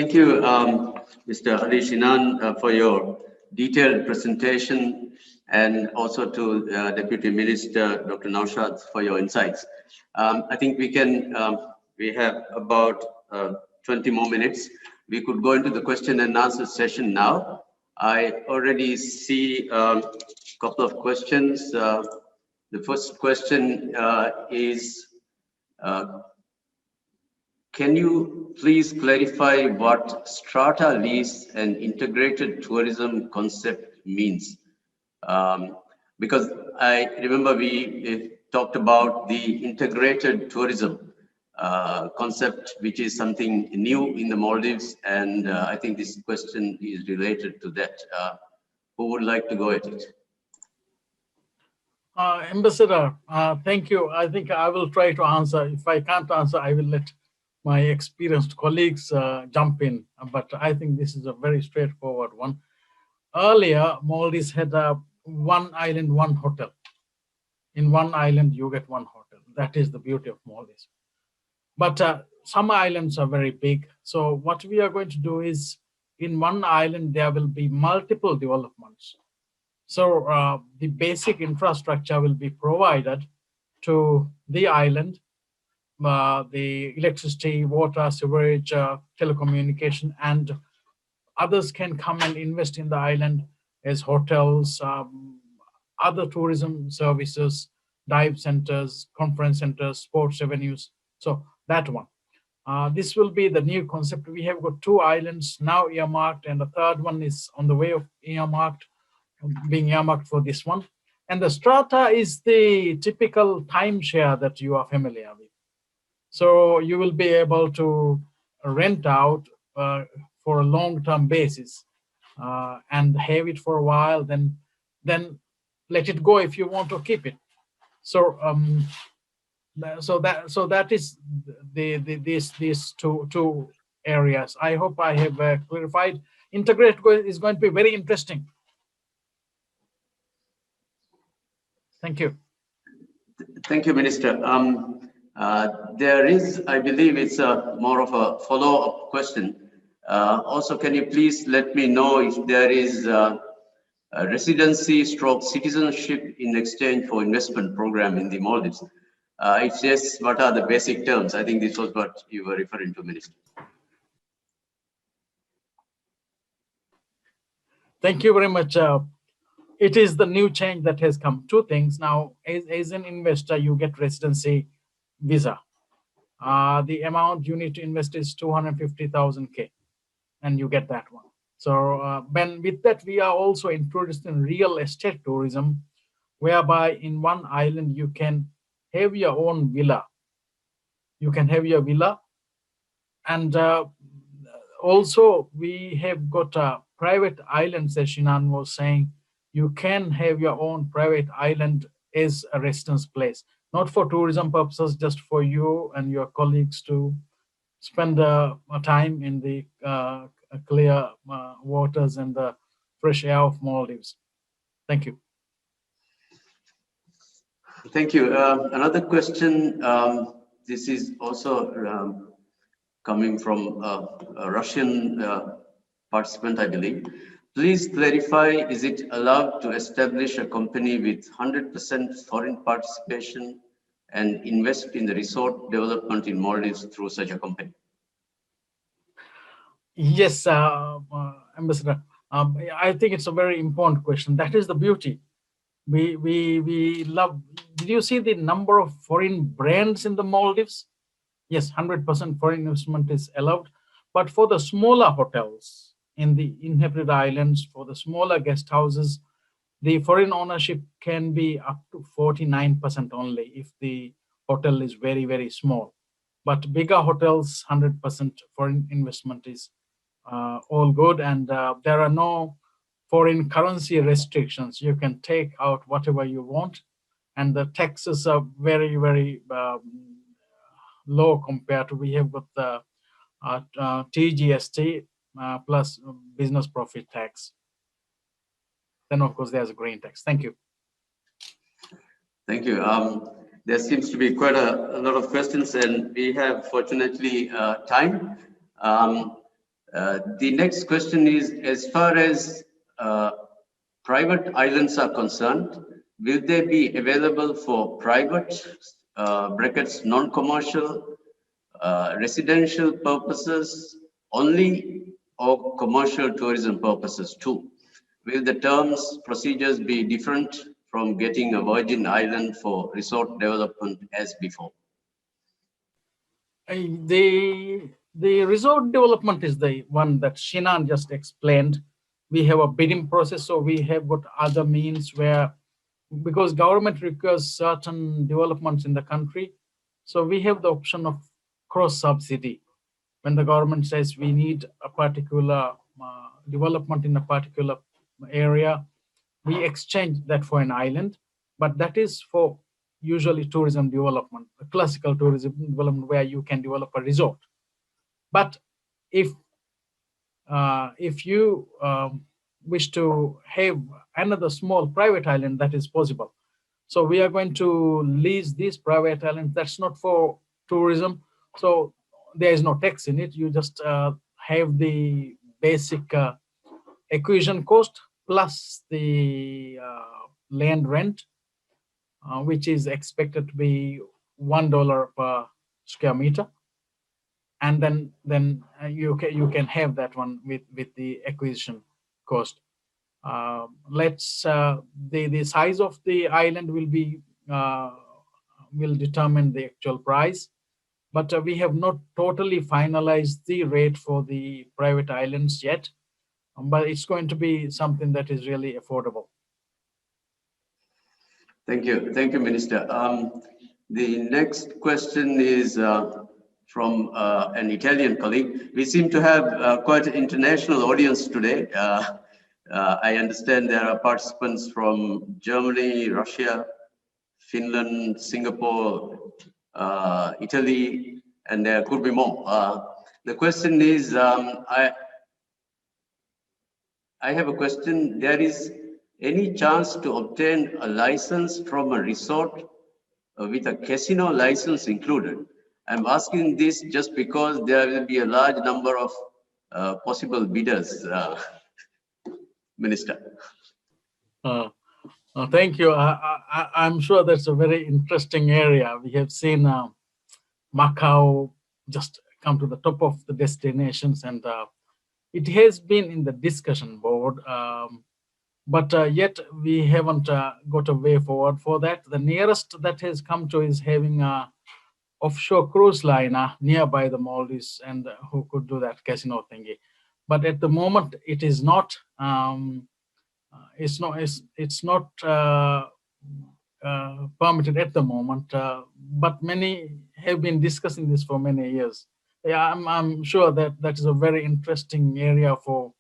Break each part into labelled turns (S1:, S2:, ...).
S1: Thank you, Mr. Ali Shinan, for your detailed presentation, and also to Deputy Minister Dr. Naushad for your insights. I think we have about 20 more minutes. We could go into the question and answer session now. I already see a couple of questions. The first question is, can you please clarify what strata lease and integrated tourism concept means? Because I remember we talked about the integrated tourism concept, which is something new in the Maldives, and I think this question is related to that. Who would like to go at it?
S2: Ambassador, thank you. I think I will try to answer. If I can't answer, I will let my experienced colleagues jump in. But I think this is a very straightforward one. Earlier, Maldives had one island, one hotel. In one island, you get one hotel. That is the beauty of Maldives. But some islands are very big. So what we are going to do is, in one island, there will be multiple developments. So the basic infrastructure will be provided to the island, the electricity, water, sewerage, telecommunication, and others can come and invest in the island as hotels, other tourism services, dive centers, conference centers, sports avenues. So that one. This will be the new concept. We have got 2 islands now earmarked, and the third one is on the way of being earmarked for this one. And the strata is the typical timeshare that you are familiar with. So you will be able to rent out for a long-term basis and have it for a while, then let it go if you want to keep it. So that is these two areas. I hope I have clarified. Integrate is going to be very interesting. Thank you.
S1: Thank you, Minister. There is, I believe it's more of a follow-up question. Also, can you please let me know if there is a residency stroke citizenship in exchange for investment program in the Maldives? It's just, what are the basic terms? I think this was what you were referring to, Minister.
S2: Thank you very much. It is the new change that has come. 2 things now. As an investor, you get residency visa. The amount you need to invest is 250,000 K, and you get that one. So with that, we are also introducing real estate tourism, whereby in one island you can have your own villa. You can have your villa, and also we have got private islands, as Shinan was saying. You can have your own private island as a residence place, not for tourism purposes, just for you and your colleagues to spend time in the clear waters and the fresh air of Maldives. Thank you.
S1: Thank you. Another question. This is also coming from a Russian participant, I believe. Please clarify, is it allowed to establish a company with 100% foreign participation and invest in the resort development in Maldives through such a company?
S2: Yes, Ambassador. I think it's a very important question. That is the beauty. We love. Did you see the number of foreign brands in the Maldives? Yes, 100% foreign investment is allowed. But for the smaller hotels in the inhabited islands, for the smaller guest houses, the foreign ownership can be up to 49% only if the hotel is very, very small. But bigger hotels, 100% foreign investment is all good, and there are no foreign currency restrictions. You can take out whatever you want, and the taxes are very, very low compared to, we have got the TGST plus business profit tax. Then of course there's a green tax. Thank you.
S1: Thank you. There seems to be quite a lot of questions, and we have fortunately time. The next question is, as far as private islands are concerned, will they be available for private, brackets, non-commercial, residential purposes only, or commercial tourism purposes too? Will the terms, procedures be different from getting a Virgin Island for resort development as before?
S2: The resort development is the one that Shinan just explained. We have a bidding process, so we have got other means where, because government requires certain developments in the country, so we have the option of cross subsidy. When the government says we need a particular development in a particular area, we exchange that for an island, but that is for usually tourism development, a classical tourism development where you can develop a resort. But if you wish to have another small private island, that is possible. So we are going to lease these private islands. That's not for tourism. So there is no tax in it. You just have the basic acquisition cost plus the land rent, which is expected to be $1 per square meter, and then you can have that one with the acquisition cost. The size of the island will determine the actual price, but we have not totally finalized the rate for the private islands yet, but it's going to be something that is really affordable.
S1: Thank you, Minister. The next question is from an Italian colleague. We seem to have quite an international audience today. I understand there are participants from Germany, Russia, Finland, Singapore, Italy, and there could be more. The question is, I have a question. There is any chance to obtain a license from a resort with a casino license included? I'm asking this just because there will be a large number of possible bidders, Minister.
S2: Thank you. I'm sure that's a very interesting area. We have seen Macau just come to the top of the destinations, and it has been in the discussion board, but yet we haven't got a way forward for that. The nearest that has come to is having a offshore cruise liner nearby the Maldives, and who could do that casino thingy. But at the moment, it is not. It's not permitted at the moment. But many have been discussing this for many years. Yeah, I'm sure that is a very interesting area for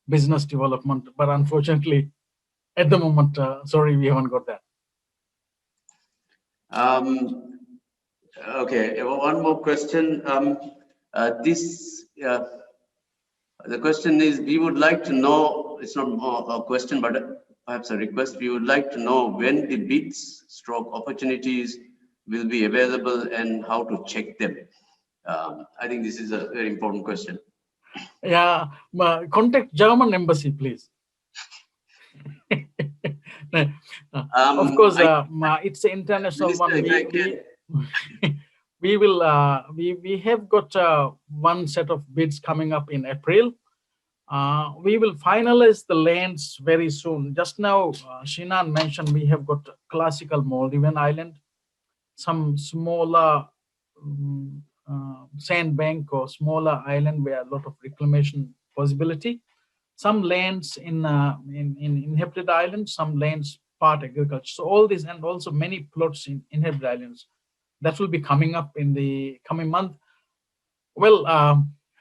S2: business development. But unfortunately, at the moment, sorry, we haven't got that.
S1: Okay, one more question. The question is, we would like to know, it's not a question, but perhaps a request. We would like to know when the bids / opportunities will be available and how to check them. I think this is a very important question.
S2: Yeah, contact German embassy, please. Of course, it's an international
S1: Minister,
S2: one. We have got one set of bids coming up in April. We will finalize the lands very soon. Just now, Shinan mentioned we have got classical Maldivian island, some smaller sandbank or smaller island where a lot of reclamation possibility. Some lands in inhabited islands, some lands part agriculture. So all this, and also many plots in inhabited islands, that will be coming up in the coming month. Well,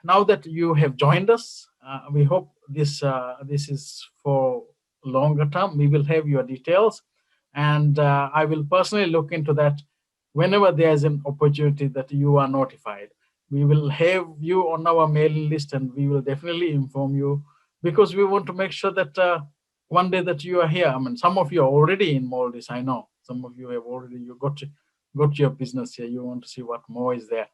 S2: now that you have joined us, we hope this is for longer term. We will have your details, and I will personally look into that. Whenever there is an opportunity that you are notified, we will have you on our mailing list, and we will definitely inform you, because we want to make sure that one day that you are here. I mean, some of you are already in Maldives. I know some of you have already got your business here. You want to see what more is there.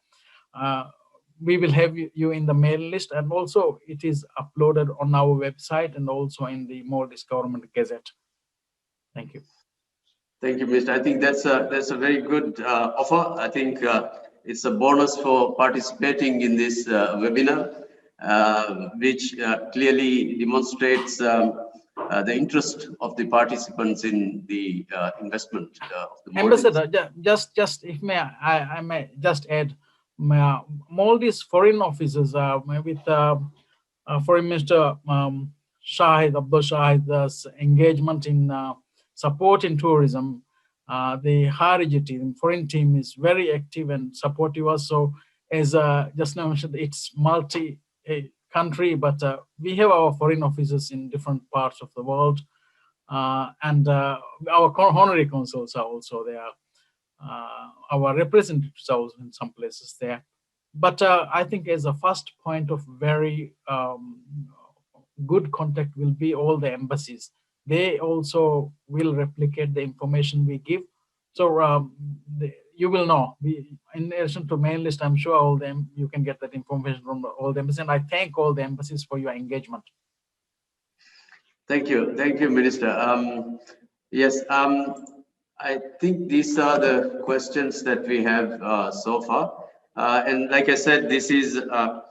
S2: we will have you in the mail list, and also it is uploaded on our website and also in the Maldives Government Gazette. Thank you.
S1: Thank you, Mr. I think that's a very good offer. I think it's a bonus for participating in this webinar, which clearly demonstrates the interest of the participants in the investment of the Maldives.
S2: Ambassador, just if I may just add, Maldives foreign officers with Foreign Minister Shahid Abdul Shahid's engagement in support in tourism. The Hariji team, foreign team, is very active and supportive. Also, as just now mentioned, it's multi-country, but we have our foreign officers in different parts of the world. And our honorary consuls are also there. Our representatives are also in some places there. But I think as a first point of very good contact will be all the embassies. They also will replicate the information we give. So you will know. In addition to mail list, I'm sure all them you can get that information from all the embassies. And I thank all the embassies for your engagement.
S1: Thank you, Minister. Yes, I think these are the questions that we have so far. And like I said, this is a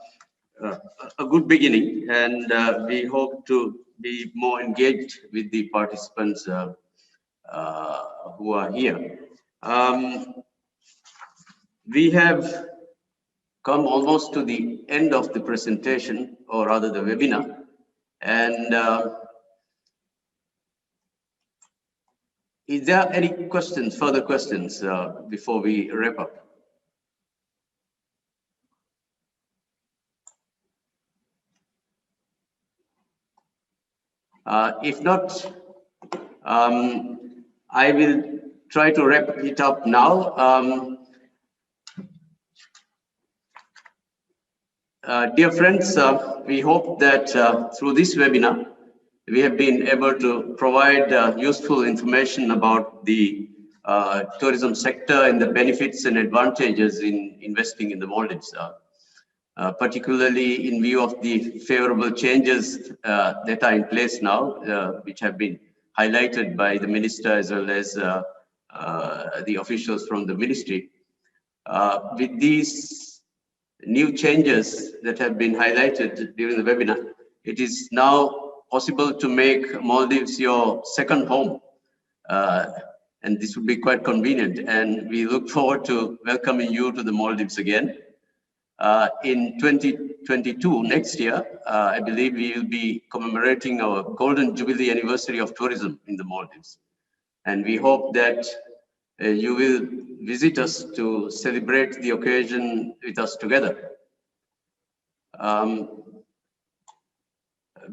S1: good beginning, and we hope to be more engaged with the participants who are here. We have come almost to the end of the presentation, or rather the webinar, and is there any questions, further questions before we wrap up? If not, I will try to wrap it up now. Dear friends, we hope that through this webinar, we have been able to provide useful information about the tourism sector and the benefits and advantages in investing in the Maldives, particularly in view of the favorable changes that are in place now, which have been highlighted by the minister as well as the officials from the ministry. With these new changes that have been highlighted during the webinar, it is now possible to make Maldives your second home. And this would be quite convenient. And we look forward to welcoming you to the Maldives again. In 2022, next year, I believe we will be commemorating our Golden Jubilee anniversary of tourism in the Maldives. And we hope that you will visit us to celebrate the occasion with us together.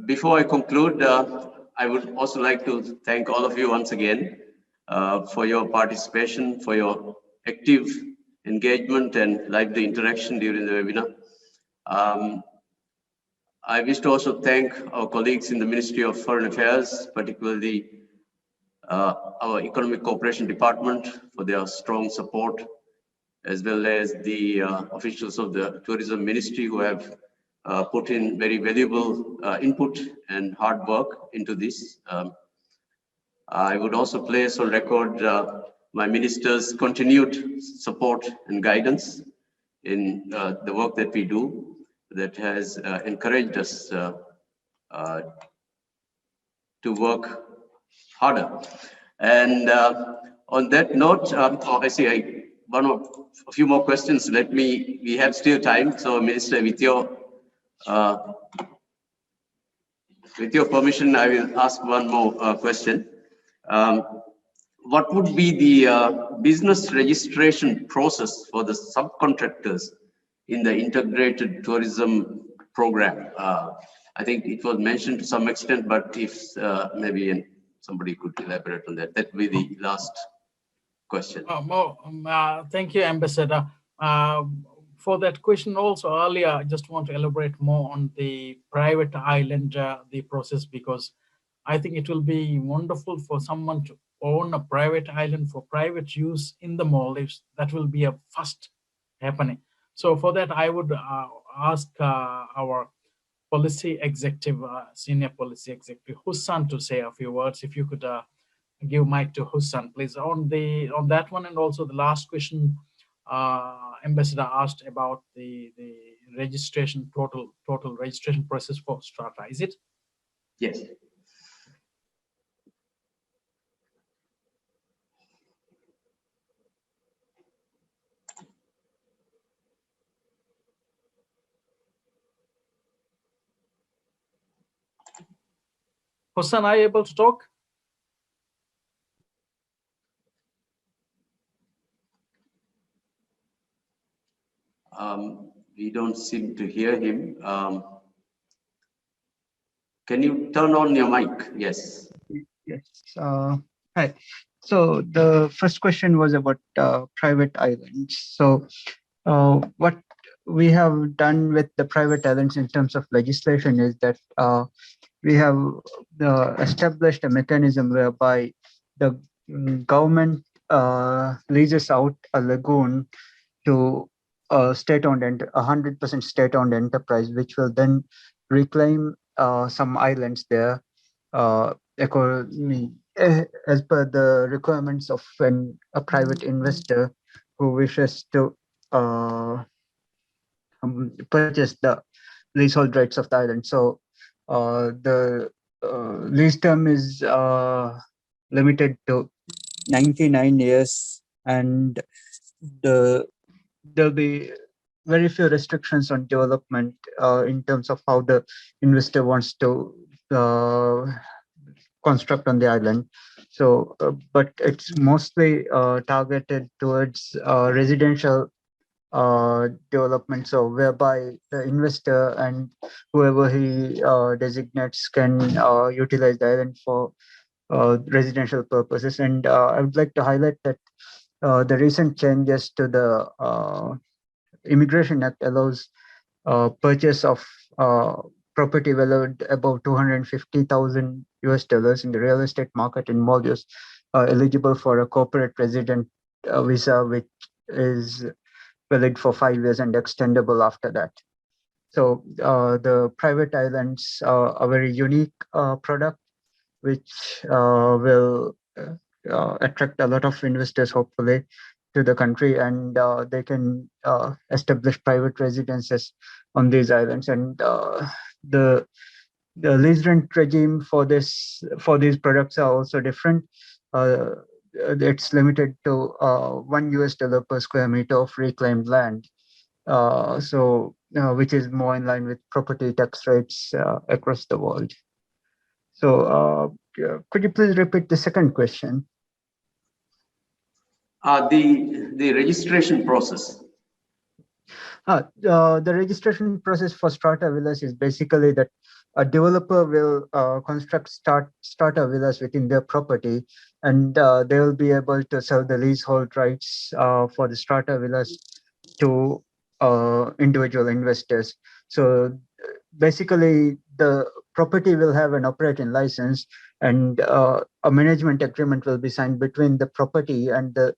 S1: Before I conclude, I would also like to thank all of you once again for your participation, for your active engagement and lively interaction during the webinar. I wish to also thank our colleagues in the Ministry of Foreign Affairs, particularly our Economic Cooperation Department, for their strong support, as well as the officials of the Tourism Ministry who have put in very valuable input and hard work into this. I would also place on record my minister's continued support and guidance in the work that we do, that has encouraged us to work harder. And on that note, I see a few more questions. We have still time. So Minister, with your permission, I will ask one more question. What would be the business registration process for the subcontractors in the integrated tourism program? I think it was mentioned to some extent, but if maybe somebody could elaborate on that, that would be the last question.
S2: Thank you, Ambassador. For that question also earlier, I just want to elaborate more on the private island, the process, because I think it will be wonderful for someone to own a private island for private use in the Maldives. That will be a first happening. So for that, I would ask our policy executive, senior policy executive, Hussan, to say a few words. If you could give mic to Hussan, please. On that one, and also the last question, Ambassador asked about the registration, total registration process for Strata. Is it?
S1: Yes.
S2: Hussan, are you able to talk?
S1: We don't seem to hear him. Can you turn on your mic? Yes.
S3: Yes. Hi. So the first question was about private islands. So what we have done with the private islands in terms of legislation is that we have established a mechanism whereby the government leases out a lagoon to a state-owned and 100% state-owned enterprise, which will then reclaim some islands there as per the requirements of a private investor who wishes to purchase the leasehold rights of the island. So the lease term is limited to 99 years, and there'll be very few restrictions on development in terms of how the investor wants to construct on the island. So, but it's mostly targeted towards residential development, so whereby the investor and whoever he designates can utilize the island for residential purposes. And I would like to highlight that the recent changes to the Immigration Act allows purchase of property valued above $250,000 in the real estate market in Maldives, eligible for a corporate resident visa, which is valid for 5 years and extendable after that. So the private islands are a very unique product, which will attract a lot of investors, hopefully, to the country, and they can establish private residences on these islands. And the lease rent regime for these products are also different. It's limited to $1 per square meter of reclaimed land, which is more in line with property tax rates across the world. So could you please repeat the second question?
S1: The registration process.
S3: The registration process for strata villas is basically that a developer will construct strata villas within their property, and they will be able to sell the leasehold rights for the strata villas to individual investors. So basically, the property will have an operating license, and a management agreement will be signed between the property and the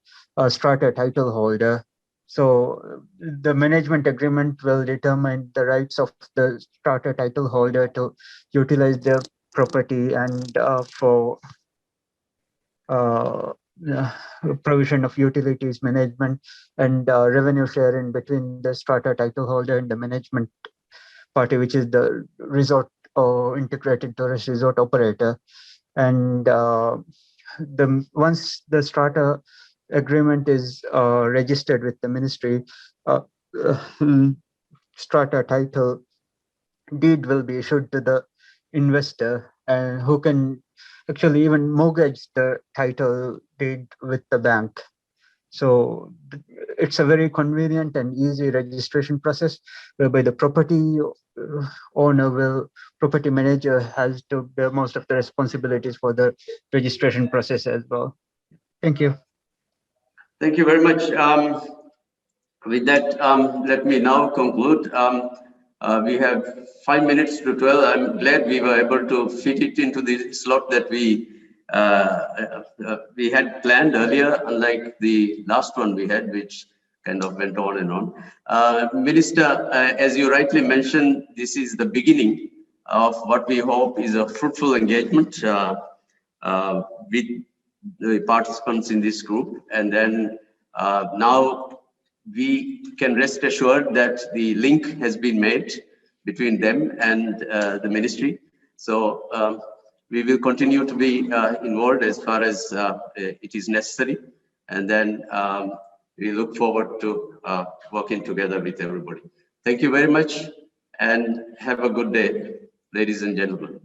S3: strata title holder. So the management agreement will determine the rights of the strata title holder to utilize their property and for provision of utilities management and revenue sharing between the strata title holder and the management party, which is the resort or integrated tourist resort operator. And once the strata agreement is registered with the ministry, strata title deed will be issued to the investor, and who can actually even mortgage the title deed with the bank. So it's a very convenient and easy registration process, whereby the property property manager has to bear most of the responsibilities for the registration process as well. Thank you.
S1: Thank you very much. With that, let me now conclude. We have 5 minutes to 12. I'm glad we were able to fit it into the slot that we had planned earlier, unlike the last one we had, which kind of went on and on. Minister, as you rightly mentioned, this is the beginning of what we hope is a fruitful engagement with the participants in this group. And then now we can rest assured that the link has been made between them and the ministry. So we will continue to be involved as far as it is necessary. And then we look forward to working together with everybody. Thank you very much and have a good day, ladies and gentlemen.